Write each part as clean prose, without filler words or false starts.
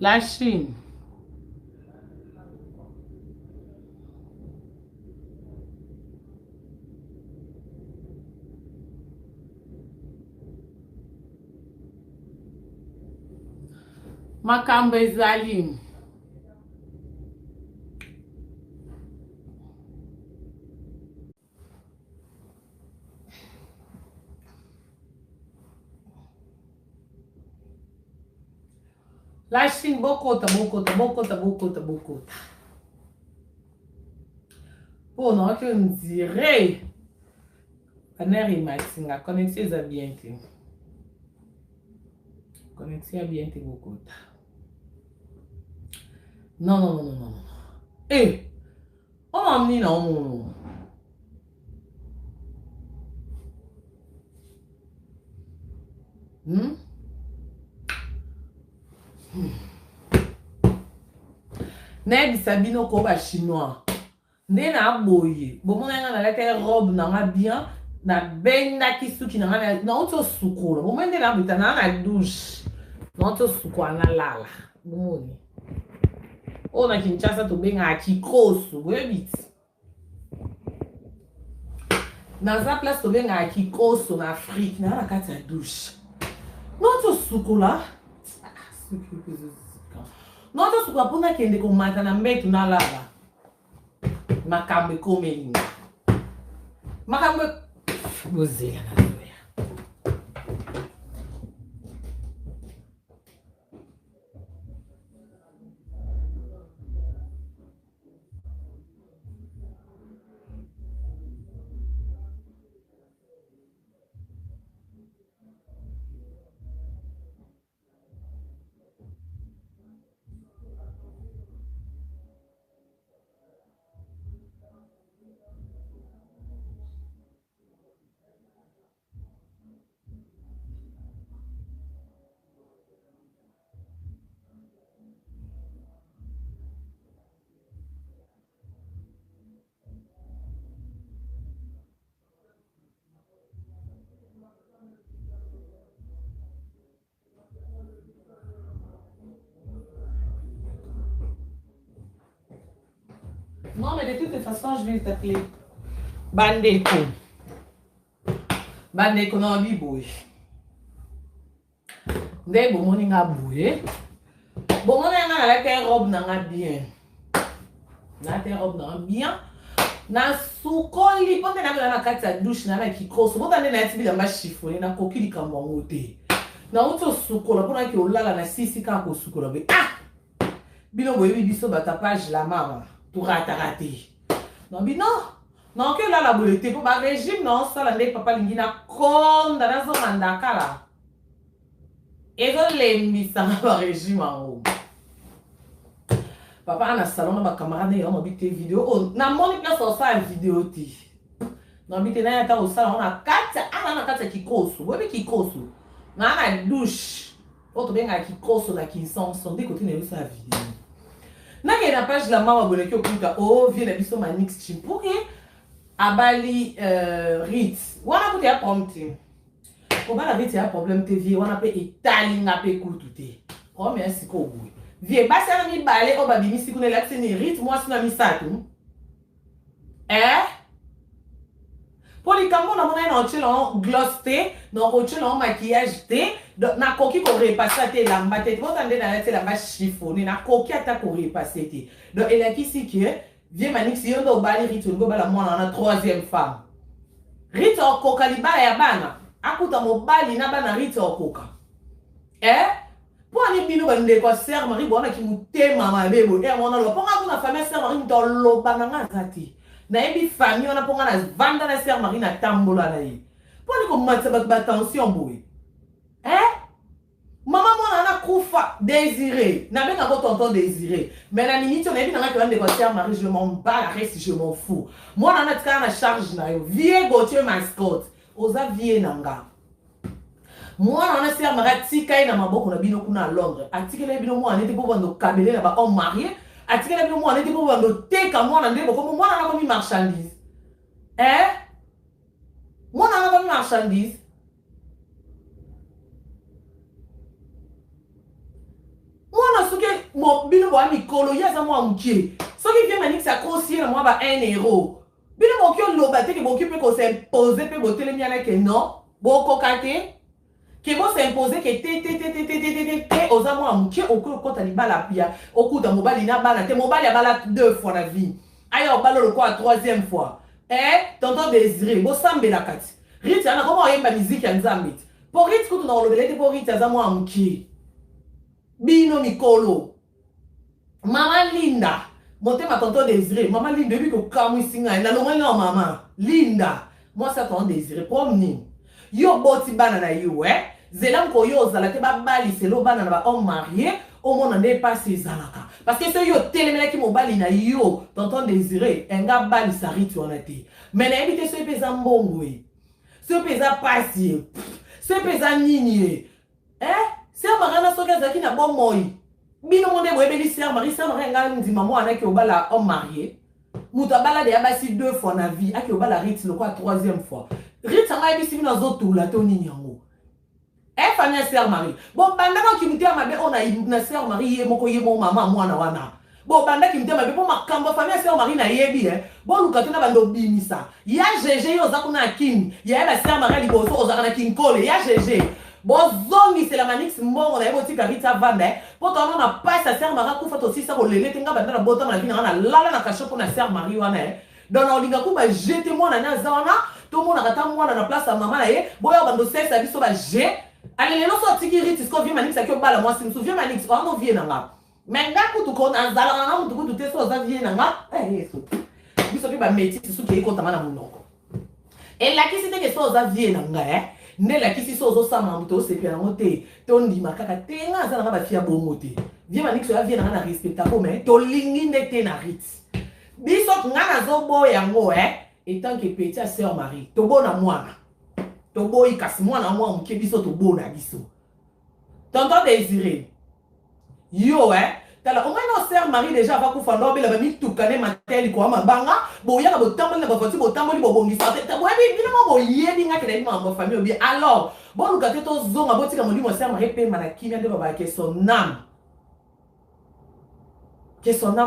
La Chine. Makambo ezali. La Chine bokota. Pour non que on dirait. Aneri Maxinga, connexion à bien. Connexion à bien bokota. Non. Eh! On m'a amené non. Ned Sabino Koba chinois. Nde na boye. Bon mon nga na la robe na bien na benga kisuki na na auto sukola. Bon mende na bita na douche. Na auto sukola na lala. Bon. O na Kinshasa to benga kikoso. Boye bit. Na za place to benga kikoso na Afrique na kati ya douche. Na auto sukola. Non, je suis pas pour que je mette na mbetu na lava. Makambe komelinga. Makambe bozela na zoya. Non, mais de toute façon, je vais t'appeler Bandeko. Bandeko non biboy. Nde bon moni nga bouye. Bon moni nga la te robe na bien. Na te robe na bien. Na sukoli ponte na kati ya douche na kikoso. Bon tande na tibi na chiffon na kokili kamwango te. Na uto sukola pona ki olala na sisi ka ko sukola be. Ah! Bino boyebi biso batapage la mama. Pour rater. Non, mais non, que là, la boulette, pour ma régime, non, ça, la papa, l'ingina, comme dans la zone là. Et donc, les mis ça, ma régime en haut. Papa, on a salon, ma camarade, on a vu tes vidéos. On a mon place, on a une vidéo, on a vu tes nains, au salon, on a 4 qui cossent. Vous voyez qui cossent. On a une douche. Autre bien, qui cossent, qui sont des côtés, on a vu sa vidéo. Na ke na page la mama boneki okuka o vie na biso manix chim pour que abali rit wana kuti ya prompting ko bala rit ya problème te vie wana pe itali na pe kutu te o merci ko boy vie basi na mi balé o babimi sikune la tseni rit moi sina mi satu pour les camons na mona na otchelo gloss te na otchelo maquillage te na koki ko repasser te lamba te bon tande na te lamba chiffonné na koki ata ko repasser te donc elle a qui si que vie manix yo ndo bali rit ngo bala mona na troisième femme rit o koka libala ya bana akuta mobali na bana rit o koka pour ani bino bande ko ser mari bona ki mutema mabebo mona lo ponga kuna famille ser mari ndo lo bananga kati na ebi famille on a ponga na vanda na ser mari na tambola na ye pour ni ko matsa ba attention boy maman moi na kufa désiré na benga ko tonton désiré mais na minute on ebi na ka de ko ser mari je m'en bats reste je m'en fous moi na tika na charge na yo vie Gauthier mascotte oza vie nanga moi na ser mari tika na maboko na bino kuna à Londres atikele bino moi n'était pas bando kabele na ba homme marié atikele bino moi n'était pas bando teka moi na ndeko comme moi na komi marchandise moi na komi marchandise moi na suke boa mikolo ya za mwa mukie. So qui vient manix ça conseiller moi ba 1 euro. Bino mo kyo loba te ke bo ki pe ko s'imposer pe bo telemiana ke non. Bo ko kate. Ke bo s'imposer ke te aux amours mukie au ko ta libala pia. Au coup da mobali na bala te mobali bala 2 fois la vie. Ayo balo le quoi 3e fois. Tonton Désiré, bo sambe la kati. Rite ana comment yemba musique ya nzambe. Pour rite ko tuna olobelete pour rite za mwa mukie. Bino mikolo. Maman Linda. Montez ma tonton Désiré. Maman Linda, depuis que Kamou Singa, elle a l'oreille en maman. Linda. Moi, ça tonton Désiré. Promener. Yo boti banana yo, Zelam ko yo zalate ba bali c'est lo banana ba homme marié. Au monde n'est pas ses zalaka. Parce que ce yo télémela qui mobali na yo. Tonton Désiré. Enga bali sa rite on a été. Mais n'a évité ce pesa mbongwe. Ce pesa passier. Ce pesa nini. C'est un marana soka zaki na bon moi. Bino monde boyebeli sœur Marie nga ndima mwana ki obala homme marié. Muta bala de abasi 2 fois na vie, aki obala rite le quoi 3e fois. Rite ça m'a bisi na zoto la toni nyango. Famille sœur Marie. Bon banda ko ki mutia mabe on a na sœur Marie ye moko ye mo mama mwana wana. Bon banda ki mutia mabe po makamba famille sœur Marie na yebi Bon luka tona bando bimisa. Ya GG yo zakuna king. Ya ba sœur Marie liboso ozakana king kole. Ya GG. Bon, zongi c'est la manix mbongo na yeboti karita vanda poto on a pas sa sœur Marie kufa to sisa ko lele tenga banda na bota na kina na lala na kasho ko na sœur Marie wana donc on linga ko ba jeter moi na zawana to mona kata mwana na place ya maman na ye boya bando sesa biso ba je allez les no so tikiriti ko vie manix akyo bala moi si souviens manix on no vie na nga mais ngako to ko na zala na mutu ko te so za vie na nga yeso biso ke ba métier su ke ko tamana munoko et la qui c'était que so za vie na nga ne la kisi sozo sama muto sepi na mote to ndima kaka tenga za na ba fia bongo te vie manix ya vie na respecta ko mais to lingi ndete na rit biso ngana zo boya ngo et tant que petite sœur Marie to bona mwana to boyi kasi mwana mwa mke biso to bona biso tonton Désiré yo tala au moins nos sœur Marie déjà va kufa ndo bela ba mi tukane mateli ko mabanga boya ka botambo na ba foti botambo bo bongisa te boyebi bino mo boyebi nga kele ma famille bien alors bon luka te to zonga botika molimo sœur Marie pe mana kimia de baba que son âme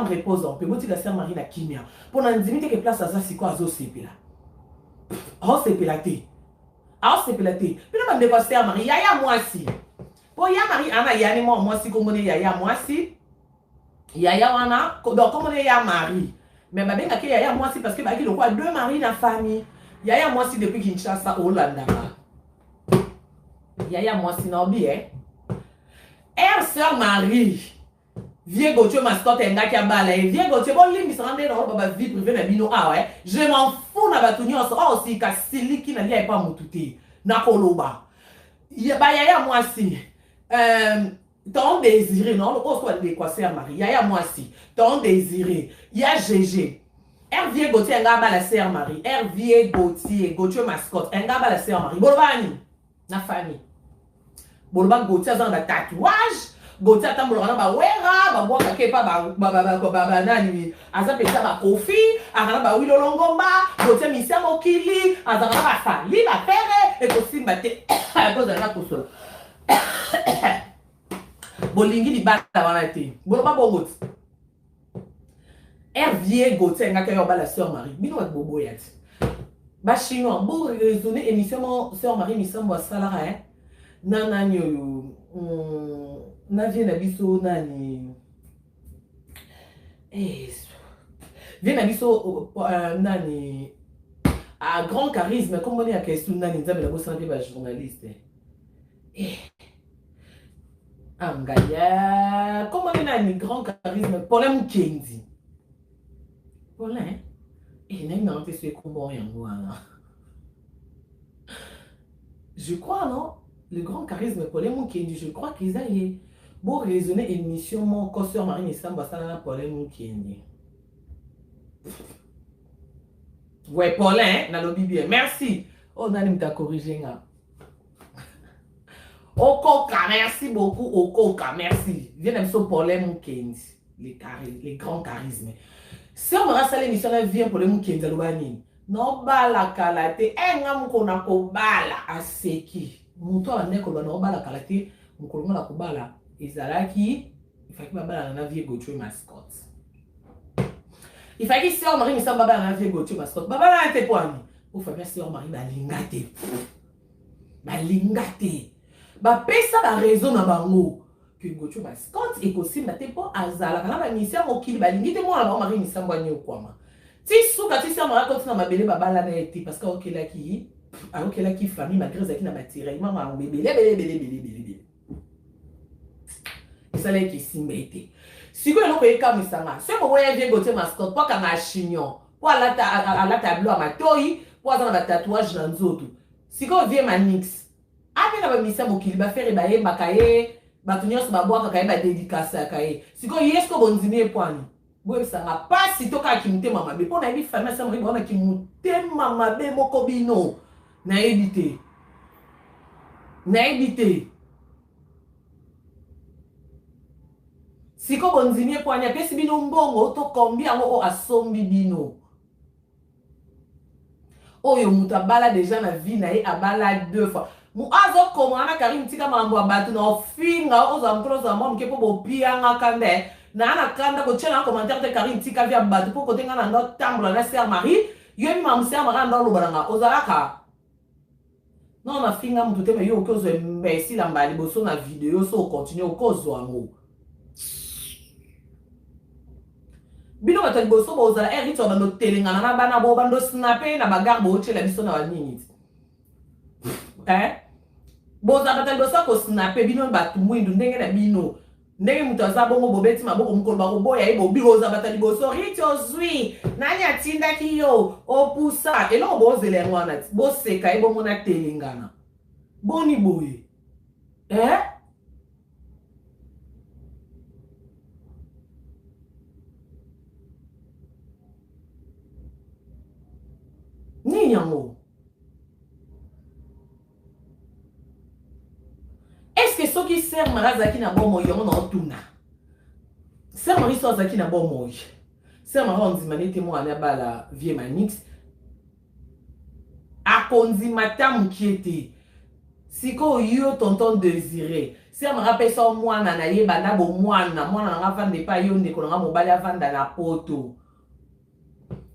repose en paix botika sœur Marie na kimia pour na ndimite que place ça siko azo sepela pina ba de sœur Marie ya moi si po ya Marie ana yani moi si komone ya moi si Yaya wana donc comme on est ya mari mais ba benga ke yaya moi si parce que ba ki le quoi 2 maris dans famille yaya moi si depuis Kinshasa Hollande yaya moi si no bien sœur Marie vie Gauthier mascotte nga ki abala vie Gauthier bon limbi se rendre dans ba vie privée na bino je m'en fous na batuni on aussi ka siliki na lia pas mututi na koloba yaya moi si ton Désiré, non, le haut soit de quoi sœur Marie. Yaya moi si. Ton Désiré. Ya GG. Hervier Gauthier, engaba la sœur Marie. Hervier Gauthier, Gauthier mascotte. Engaba la sœur Marie. Bolobani. Na famille. Boloba Gauthier, zan da tatouage. Gauthier, tam bolobana ba wera. Ba boka kepa ba nani. Aza pesa ba kofi. Arana ba wilo longomba. Gauthier misia mokili. Azana ba fali, ba pere. Et aussi bate. A cause de la console. Bolingi di bala wana te boloba bongot Hervier Gauthier nga kayo bala sœur Marie bino wat bobo yat ba chinois bo raisonner émission sœur Marie misambo salara nana nyoyo na vie na biso nani vie na biso nani a grand charisme comme on est à question nani nzambe la bossa ba journaliste Angaya, comment on a un grand charisme Paulin Mukendi. Paulin, il n'a pas fait comment il Je crois, non? Le grand charisme Paulin Mukendi, je crois qu'ils aient beau raisonner émission mon sœur Marie Samba Sana Paulin Mukendi. Ouais, Paulin, dans le Bible. Merci. Oh, Nanim t'a corrigé, là. Okoka, merci beaucoup, Okoka, merci. Viens de me Paulin Mukendi, les grands charismes. Si on me rase l'émission, elle vient pour les Mukendi, non bala kalate, ngam kona ko bala aseki. Muto ane ko no bala kalate, mukolo na ko bala. Ezalaki Il fallait que Baba la vie Gauthier mascotte. Il fallait que sœur Marie Missa Baba la vie Gauthier mascotte. Baba la était poignée. Il fallait que sœur Marie balingate. Balingate. Ba pesa ba raison na bango. Que Gauthier mascotte et qu'aussi na te po azala. Kana ba misia mokili balingite mo la Marie Missa Mbanye okwama. Ti souka ti sœur Marie continue na mabele Baba la na été parce que okela ki famille malgré ça qui na batire. Maman bébé. Ça là qui s'y mettait. Si vous avez comme ça, si vous voyez bien Gauthier mascotte, pas qu'un chignon, pas à la tableau à ma toy, pas dans la tatouage dans l'autre. Si vous voyez manix, après la mise à mon qu'il va faire ébailler ma cahier, bâtonnier sur ma boîte, cahier, ma dédicace à cahier. Si vous voyez ce que vous dînez point, vous ça va pas si tu as qui m'était maman, mais pour la vie famille, ça m'a qui m'était maman, mais mon cobino, n'a évité. Si ko bonzimie poanya pesi bino mbongo to kombi ango asombi bino. Oyo muta bala déjà na vie na ye abala 2 fois. Mu azo komana Karim tika mambo abatu na ofinga ozo amproza mom ke po bopianga kande. Na ana kanda ko chela commentaire te Karim tika via batu po kotenga na ndo tambula na sœur Marie. Yo mi mam sœur Marie ndo lobalanga ozalaka. Non na finga mutu te me yo kozo mbesi la mbali boso na vidéo so continue kozo amour. Bino batali boso bozala erito bando telengana na bana bo bando snapper na bagarre bo chela biso na wanini boza batali boso ko snapper bino batu mwindu ndenge na bino ndenge mutu azabongo bobeti maboko mukolo bako boya ibo biroza batali boso rito zwi nani atinda kiyo opusa elo bozele ngwana boseka ibo mona telengana boni boye Est-ce que ceux qui servent Marazaki na bon moyen on entuna? Sœur Marie Zaki na bon moyen. Sœur Marie on dit manete mo ala bala vie manix. A kondi matam qui était. Siko yo tonton désiré. Sœur Marie rappelle ça mwana na yeba na bo mwana na vande pa yo ndeko na mobali avanda na poto.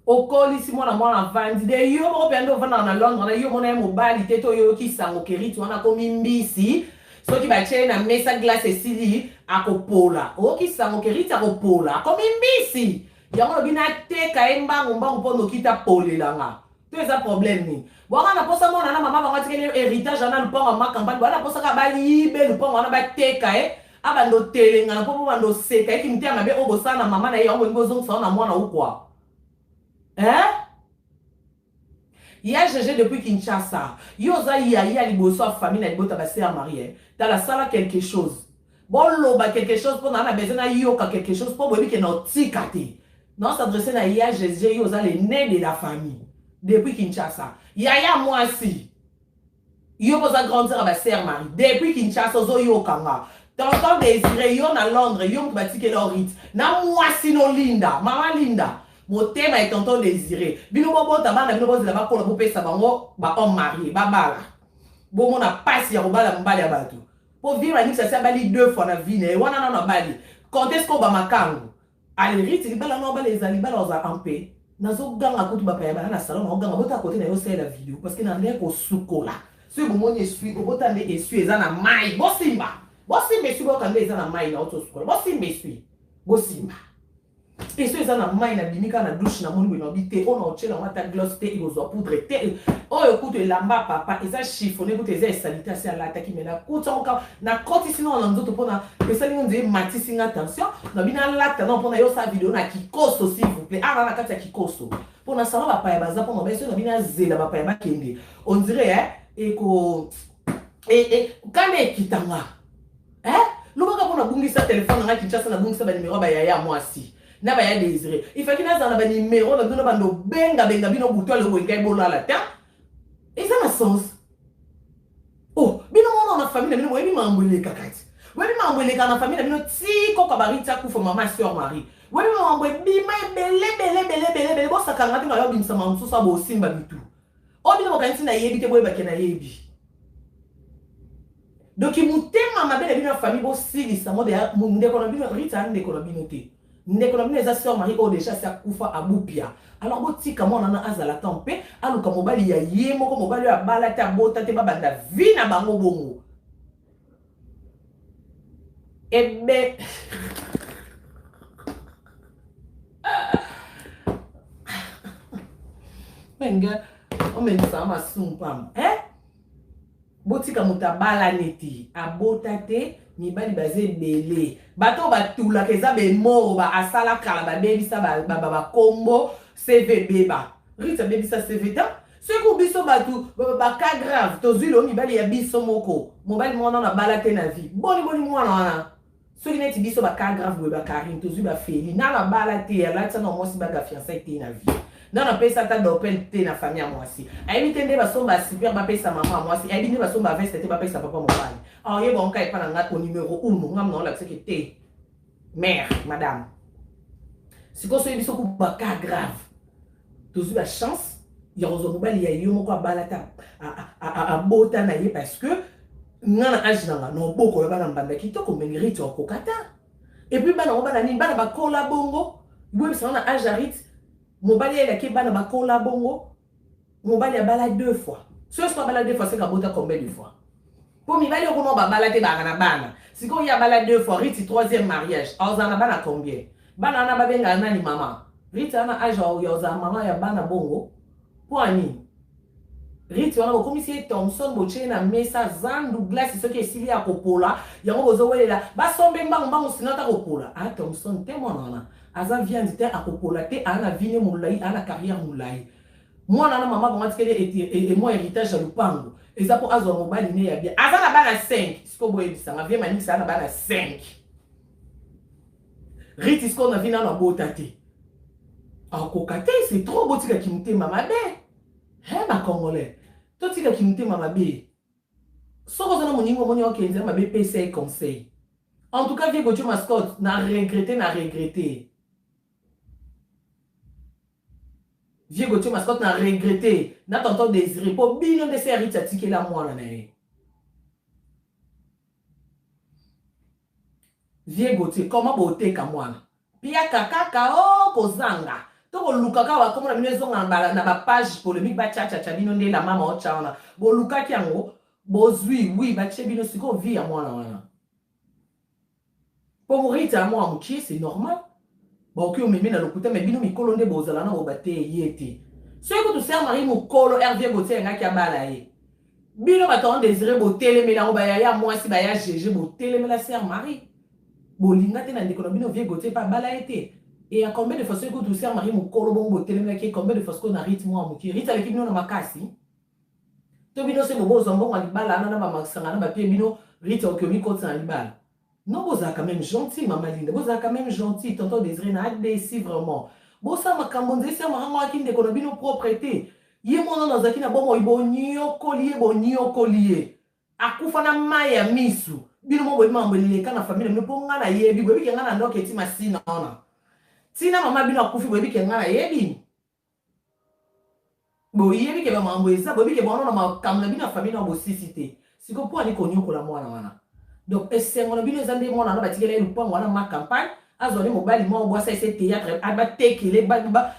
Okoli si mwana vandi de yo mo pendo vanda na Londres na yo mona mobali teto yo ki sango keriti wana komi mbisi so ki ba chena mesa glace esili akopola o ki sango keriti akopola komi mbisi yango bina teka embango mbango pono kita polela nga to eza problème ni bwana na posa mona na mama bango tikele héritage na lupango ma campagne bwana posa ka bali be lupango na ba teka abando telenga na popo bando seka ki mtia mabe obosana mama na yango ngozo so na mwana ukwa. Il y a GG depuis Kinshasa. Yoza yaya liboso a famille na libota ba sœur Marie. Dans la salle quelque chose. Bon loba quelque chose pour na besoin na yoka quelque chose pour bobi que no tikati. Non s'adresser na yaya GG yoza les nés de la famille depuis Kinshasa. Yaya moi si. Yo boza grandir à ba sœur Marie depuis Kinshasa zo yoka nga. Tonton Désiré yo na Londres yo mbatike leur rite. Na moi si no Linda, maman Linda. Mon thème est tonton Désiré. Bino bobo tabana bino bobo zela ko pesa bango ba homme marié ba bala. Bo mona passe ya robala mbali abatu. Po vivre ani ça bali 2 fois na vie ne wana na bali. Quand est-ce qu'on ba makango? Ali riti libala no bala ezali bala oza en paix. Nazo ganga kutu ba pa na salon no ganga bota côté na yo c'est la vidéo parce que na ndé ko sukola. Ce bo moni esui ko bota ndé esui eza na mai. Bo simba. Bo simba esui ko kande eza na mai na auto sukola. Bo simba esui. Bo simba. Et ceux qui ont na binika na douche na moni no bité on a chela mata gloss te izo poudre te oh écoute lamba papa eza chiffonné écoute eza sanitaire c'est la taki mais na kuta na koti sinon on nzoto pona pesa lingo nze matisi nga attention na bina lata non pona yo sa vidéo na kikoso s'il vous plaît ah na kati ya kikoso pona salon ba pa baza pona beso na bina zela ba pa ba kende on dirait et kane kitanga lobaka pona bungisa téléphone na Kinshasa na bungisa ba numéro ba yaya moi si na ba ya Désiré il fait que na za ba numéro na bino bando benga bino buto le boy kai bola la ta et ça na sens oh bino mo na famille bino mo ebi mambwele kakati webi mambwele kana famille bino ti ko ka barita ku fo mama sœur Marie webi mambwe bima belé bo sakanga tinga yo bimsa mamsu sa bo simba bitu o bino mo kanti na yebi te boy ba ke na yebi Donc il mutema mabe na bino famille bo silisa mo de ndeko na bino Rita ndeko na bino te. Ndeko na bino eza sœur Marie o déjà sa kufa abupia. Alors bo tika mo na azala tempé aluka mobali ya ye moko mobali ya balata bota te babanda vi na bango bongo. Ebe Menga o mensa ma sumpam. Botika mutabala neti abota te mibali baze belé bato batula keza be moro ba asala kala ba bebisa ba kombo CVB ba Rita bebisa CV ta ce ko biso batu ba ka grave to zulo mibali ya biso moko mobali mwana na bala te na vie boni mwana wana so neti biso ba ka grave ba Karim to zulo ba Feli na bala te ya la tsana mo si ba ga fiancé te na vie. Non, on paye ça d'open té na famille à moi aussi. Aïe, t'es ba somba super, ba paye sa maman à moi aussi. Aïe, ba somba veste, t'es ba paye sa papa mon père. Alors, yé bon, quand il parle au numéro 1, non, là, c'est que t'es mère, madame. Si qu'on soit biso coup baka grave. T'as eu la chance, il y a un mobile, il y a eu mon quoi balata à bota na yé parce que n'ana âge n'anga non beaucoup là bas n'banda qui to comme mérite au kokata. Et puis bah non bah ni bah ba kola bongo. Oui, c'est on a âge arit. Mobali ya ki bana bakola bongo. Mobali ya bala 2 fois. Si on se bala 2 fois, c'est kabota combien de fois? Pour mibali yo kono ba bala te ba na bana. Si ko ya bala 2 fois, Riti 3e mariage. Ozana bana combien? Bana na babenga nani mama? Riti ana âge yo za mama ya bana bongo. Pour ani. Riti wana ko komisi Thompson boche na mesa Zan Douglas ce qui est Sylvia Kopola. Yango bozo welela ba sombe mbangu sinata Kopola. Ah Thompson te mwana. Aza vient de terre à Kopolate, à la vie moulai, à la carrière moulai. Moi, na maman, bon, et moi, héritage à Lupango. Et ça pour Azo Mobile, il y a bien. Aza la balle à 5. Ce qu'on voit, ça m'a vu, mani, ça la balle à 5. Riti, ce qu'on a vu dans la beauté. En Kokate, c'est trop beau, tika qui m'était maman bé. Hein, ma Congolais. Toi, tika qui m'était maman bé. Sans que ça, mon niveau, mon niveau, qui est ma bé, PC conseil. En tout cas, vieux Gauthier Mascotte, n'a regretté. Vieux Gauthier Mascotte n'a regretté. N'a tonton désiré. Pour bien de ces rites à ticket la moine. Vieux Gauthier, comment beauté comme moi? Pia kaka oh pozanga. Toko lukaka wa comme la maison na ba page polémique ba cha bino nde la mama o chaona. Bo lukaki yango bozui oui ba chebino siko vie à moi wana. Pour mourir à moi à c'est normal. Bon, ok, on me met dans le côté, mais bino mi kolonde bozala na obate yete. Ce que tu sais, Marie mon kolo Hervé Gauthier nga ki abalaye. Bino baton désiré botele mais na obaya ya moi si ba ya GG botele mais la sœur Marie. Bolinga te na ndeko bino Vieux Gauthier pas balaye te. Et à combien de fois ce que tu sais Marie mon kolo bon botele mais combien de fois qu'on a rythme moi mon qui rythme avec bino na makasi. To bino se bobo zombo ngwa libala na ba makisanga na ba pie bino rythme au komi ko tsana libala. Non, vous êtes quand même gentil, maman Linda. Vous êtes quand même gentil, tonton Désiré, n'a déci vraiment. Bon, ça m'a cambondé, ça m'a rendu une économie de propriété. Yé mon nom dans un bon, il bon collier. A koufana maya misu. Bino mo wema mbele kana famille me ponga na yebi, webi kenga na ndoke ti masina ona. Tina mama bino akufi webi kenga na yebi. Bo yebi ke ba mamboeza, webi ke bono na makamla bino famille na bo sisité. Siko po ani konyo ko la mwana wana. Donc, c'est mon avis, les amis, mon avis, bâtir le point, on a ma campagne. Azone mobile, mon bois, c'est théâtre, abateke,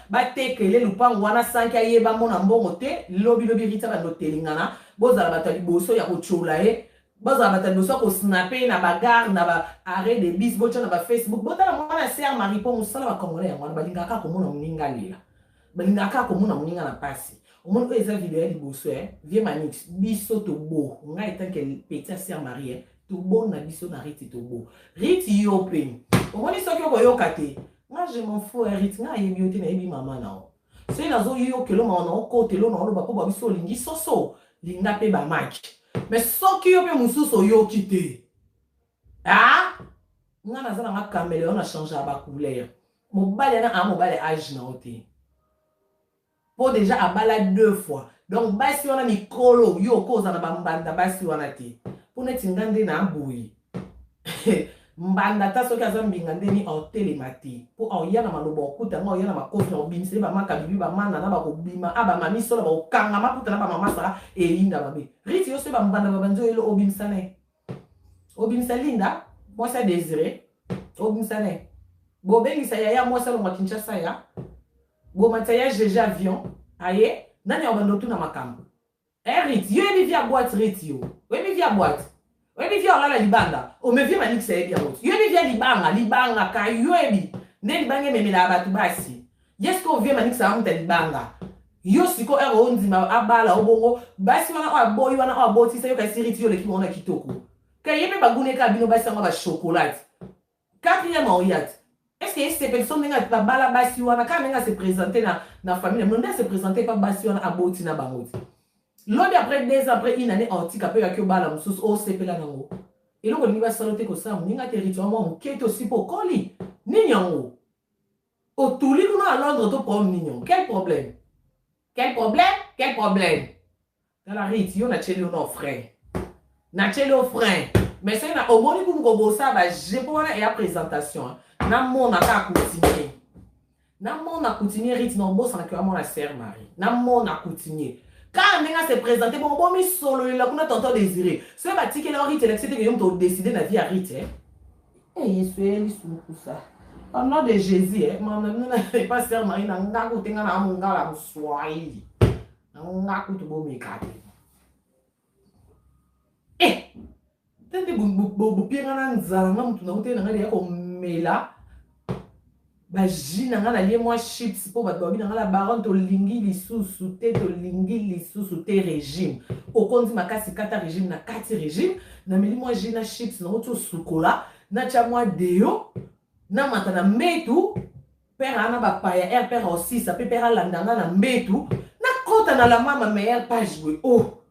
bateke, le point, on a 5 aïe, ba mon ambomote, lobby, rita, ba notelingana, boza la bataille bosso, ya kocholae, boza la bataille bosso, ko snapper, na bagarre, na ba arrêt de bis, bocha, na ba Facebook, bota la mwana, sert Marie, pour mon salaire, comme on est, on a balingaka, comme on a mninga lila. Balingaka, comme on a mninga na passe. Au moment où les vidéos, les bosso, vieux manix, biso to beau, on a été qu'elle petit sert Marie, tout bon na biso na Riti tout beau. Riti yo pen. Au moins ça que yo kate. Moi je m'en fous Riti na yebi yote na yebi mama na o. C'est na zo yo ke lo ma na côté lo na lo ba ko ba biso lingi soso. Linga pe ba match. Mais so ki yo pe mususo yo kite. Ah? Nga na za na kamele on a changé ba couleur. Mobile na a mobile âge na ote. Pour déjà à bala 2 fois. Donc basi on a mikolo yo koza na ba mbanda basi wana te. Pour ne tingande na boui. Mbanda ta soki azambinga ndeni au telemati. Pour au yana malobo kuta ngo yana makofi au bimse ba maka bibi ba mana na ba ko bima aba mami solo ba okanga maputa na ba mama sara e linda babe. Riti yo se ba mbanda ba banjo elo obimsane. Obimisa Linda, moi ça désiré. Obimisa ne. Bobengisa yaya moi ça longa Kinshasa ya. Bo mataya GG avion. Aye, nani obando tu na makambo. Rit, yo ebi via boîte rit yo. Yo ebi via boîte. Yo ebi via olala libanga. O me via manix e ebi amot. Yo ebi via libanga ka yo ebi. Ne libanga memela abatu basi. Yesko via manix amuta libanga. Yo siko ero ondima abala obongo basi wana aboyi wana aboti sa yo ka siriti yo leki mona kitoko. Ka yebe bagune ka bino basi ngaba chocolat. Quatrième oyat. Est-ce que ces personnes n'ont pas bala basi wana quand même se présenter na famille monde se présenter pas basi wana aboti na bangoti. L'autre après 2 ans après une année antique après que bala mususu o sepela nango. Et donc on va saloter ko ça ninga territoire mo keto aussi pour koli. Ninyango. O tuli kuna à Londres to pour nignon. Quel problème? Quel problème? Quel problème? Dans la rite, yo na chelo no frère. Na chelo frère. Mais c'est na omoni ku ko bossa ba je pour la présentation. Na mona ka continuer. Na mona continuer rite no bossa na que mona sœur Marie. Na mona continuer. Quand on se présenter bon bon mi solo la kuna tonton désiré. C'est ba tike la rite l'excité que yo to décider na vie à rite. Eh yesu eli sou pour ça. Au nom de Jésus, maman n'est pas sœur Marie na ngako tenga na munga la mswahili. Na ngako to bo mekate. Eh. Tende bo pira na nzala na mutu na utena ngali yako mela. Ba jina ngala lié moi chips po ba babi ngala baron to lingi lisusu te to lingi lisusu te régime. Au kondi makasi kata régime na kati régime na meli moi jina chips na oto sukola na cha moi deo. Na matana mbetu père ana ba paya er père aussi ça peut père landanga na mbetu na kota na la mama meilleure page oh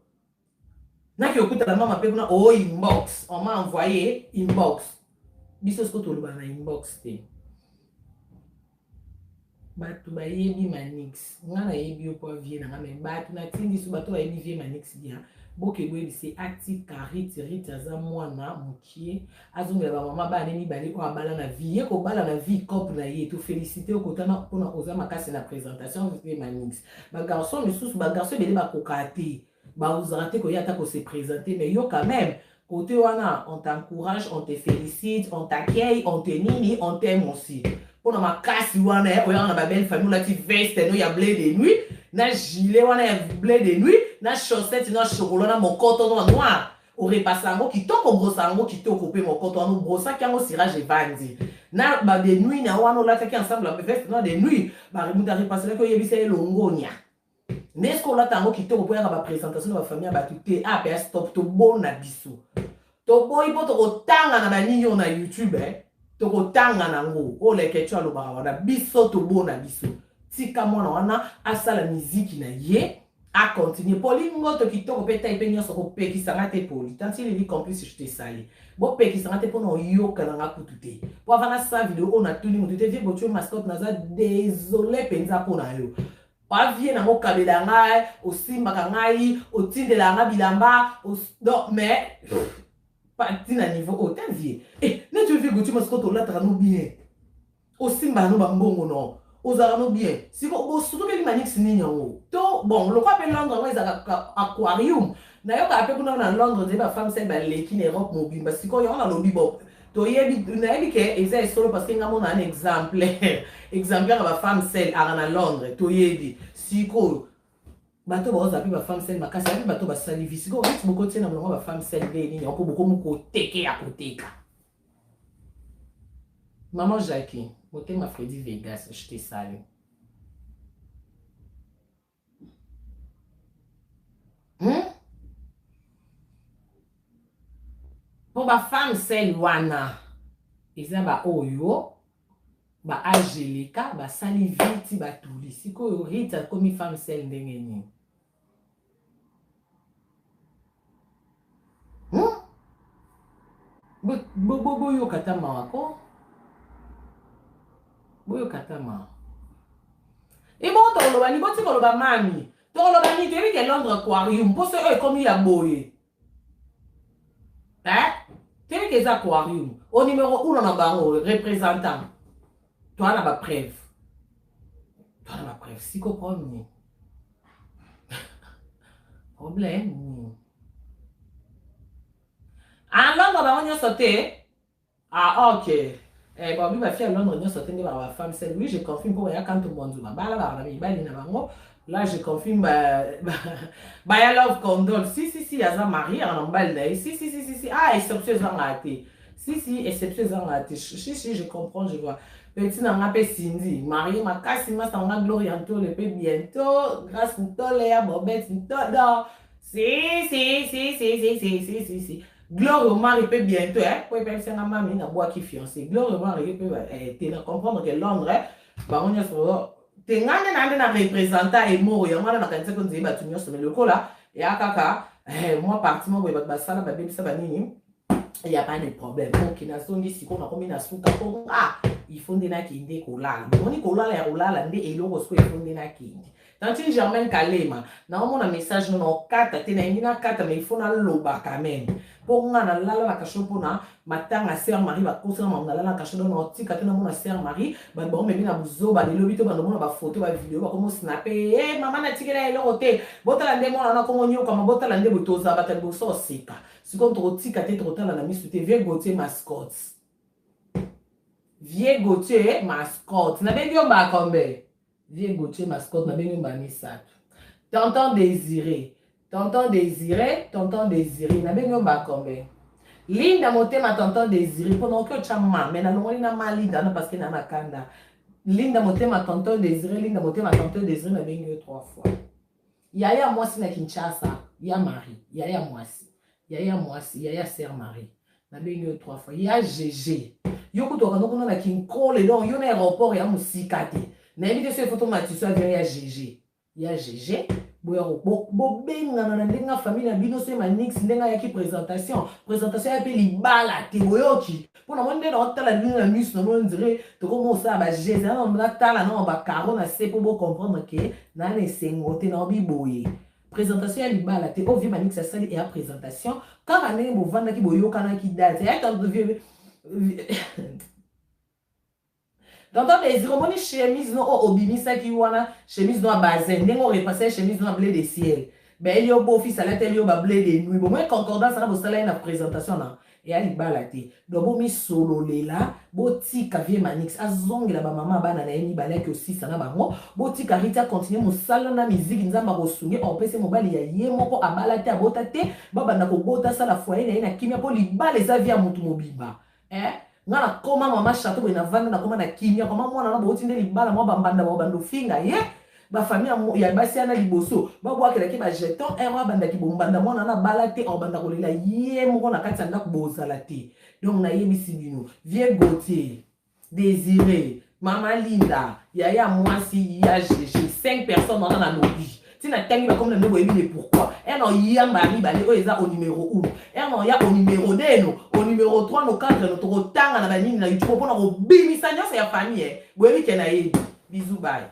na ki okuta la mama pe kuna oh inbox on m'a envoyé inbox biso sko to na inbox te batu ba yebi manix ngana yebi yo po vie na ngame batu na tindi su batu ba yebi vie manix bien boke boye bisi ati karite rite za mwana mukie azongela ba mama ba neni bali ko abala na vie ko bala na vie cop na ye to féliciter okotana pona oza makasi na présentation vie manix ba garçon misusu ba garçon bele ba kokate ba uzarate ko yata ko se présenter mais yo quand même côté wana on t'encourage on te félicite on t'accueille on te nini on t'aime aussi pona makasi wana oya na ba belle famille la ti veste no ya blé de nuit na gilet wana ya blé de nuit na chaussette na chocolat na mokoto no noir o repassa ngo kitoko brosa ngo kitoko pe mokoto no brosa ki ngo cirage evandi na ba de nuit na wana la taki ensemble la veste na de nuit ba remuta repassa ko yebisa elongonia nesko la tango kitoko po ya ba présentation na famille ba tuté a pe stop to bona biso to boy poto ko tanga na ba ninyo na YouTube toko tanga nango o le kecho aloba wana biso to bona biso tika mwana wana asala muziki na ye a continuer polingo to kitoko peta ipenyo soko pekisanga te poli tanti li complice je te sali bo pekisanga te pona yoka na kutute po avana sa vidéo on a tuni mutu te vie botu mascotte naza désolé penza pona yo pa vie na mo kabela ngai o simba ka ngai o tindela nga bilamba o non mais parti na niveau autant vie eh ne tu vie botu mascotte la trano bien o simba no bambongo no ozarano bien siko bo surtout que limanix ni nyango to bon le quoi appelle Londres moi za aquarium na yo ka appelle kuna na Londres de ba femme c'est ba leki na Europe mobimba siko yo na lobby bob to yebi na yebi ke eza solo parce que ngamo na un exemplaire ba femme c'est na Londres to yebi siko bato ba oza ba femme c'est makasi abi bato ba salivi siko rit boko tina mo ba femme c'est be ni ko boko mu ko teke ya koteka maman Jackie botei ma Freddy Vegas, je te salue. Pour ma femme, c'est Luana. Et ça, bah, oyo, bah, Angelica, bah, saliviti, bah, tout. Si, ko, rita, comme une femme, c'est l'engeni. Bo, yo, katama, wako. Boyo katama. Et bon, tu as dit mami. Tu as dit que tu as Londres aquarium. Pour ce comme il y a boye. Hein? Tu as dit que aquarium. Au numéro 1, on a un représentant. Tu as la preuve. Tu as la preuve. Si tu comprends. Problème. En Londres, va on sauter. Ah, ok. Eh, bon, ma fille à Londres, on sauter de ma femme, c'est lui, je confirme pour quand tout le monde va. Là, je confirme, bah, love condole. Si, il y a un mari, on emballe. Si. Ah, exception, ils ont raté. Si, exception, ils ont raté. Si, je comprends, je vois. Petit n'a pas Cindy. Marie, ma casse, ma sanga glorianto, le peu bientôt. Grâce à toi, Léa, Bobette, non. Si. Gloire au mari peut bientôt, hein. Pour faire ça, maman, il a bois qui fiancé. Gloire au mari peut, comprendre que Londres, bah, on y a sur. Tengane na représentant et mort, il y a un candidat qu'on dit, bah, tu m'y as le coup là. Et à kaka, moi, parti, moi, bah, ça, là, bah, ça, bah, nini. Il n'y a pas de problème. Donc, il y a son ici, qu'on a commis na souka, ah, il faut des na kinde kolala. On dit kolala ya kolala, ndé et l'eau, il faut des na kinde. Tant que Germaine Kalema, na on a message non kata, tena ina kata, mais il faut na loba quand même. Pour nga na lala la kacho pona, matanga sœur Marie va conseiller na lala la kacho dans notre kata na mona sœur Marie, ba bon mais na buzo ba lelo bito ba no ba photo ba vidéo ba comme snapper, eh maman na tikela elo hotel. Botala ndé mona na comme nyo comme botala ndé botoza ba tel boso sika. Si comme trop tika te trop tala na misu te vieux Gauthier mascotte. Vieux Gauthier mascotte. Na bengi on ba kombe. Vieux Gauthier mascotte na bengi on ba ni sat. Tonton désiré. Tonton désiré, na bengi on ba kombe. Linda moté ma tonton désiré pendant que chama mais na longoli na ma linda parce que na makanda. Linda moté ma tonton désiré, na bengi 3 fois. Yaya moi si na Kinshasa, ya Marie, yaya moi si. Yaya sœur Marie. Na bengi 3 fois. Ya GG. Yo kutoka no na kinkole donc yo na aéroport ya musikate. Na évite ce photo matiso ya GG. Ya GG. Bo benga na ndenga famille na bino se manix ndenga ya ki présentation ya pe libala te boyoki. Pona monde na otala bino na mus no on dirait to comme ça ba GG na on tala na ba caro na se pour comprendre que na ne sengote na biboye. Présentation ya libala te o vie manix ça sali et à présentation quand on est bo vanda ki boyoka na ki date ya quand vieux dans les romani chemise no obimisa ki wana chemise no bazen ndengo repasser chemise no blé de ciel ben yo beau fils à la télé yo ba blé de nuit bon moi concordance na bo sala na présentation na et ali balate donc bo mi solo lela bo tika vie manix azongela ba mama bana na yeni balaki aussi sana bango bo tika rita continuer mosala na musique nzamba ko sungi on pese mobali ya ye moko abalate abota te baba na ko bota sala foyer na kimia po libala eza via mutu mobimba ngana koma mama chateau ina vanda na koma na kimia koma mwana na boti ndeli bala mwa bambanda ba bando finga ye ba famille ya basi ana liboso ba bwa kela ki ba jeton erwa banda ki bombanda mwana na balate o banda kolela ye moko na kati anda kubozala te donc na ye bisibino vieux Gauthier désiré mama Linda yaya mwasi ya GG 5 personnes dans la lobby. Si na tangi ba comme le ndebo ebi pourquoi et non ya mari bale o eza au numéro 1 et non ya au numéro 2 no au numéro 3 no 4 no to tanga na banini na YouTube pour na ko bimisa nyose ya famille boyebi ke na ye bisous bye.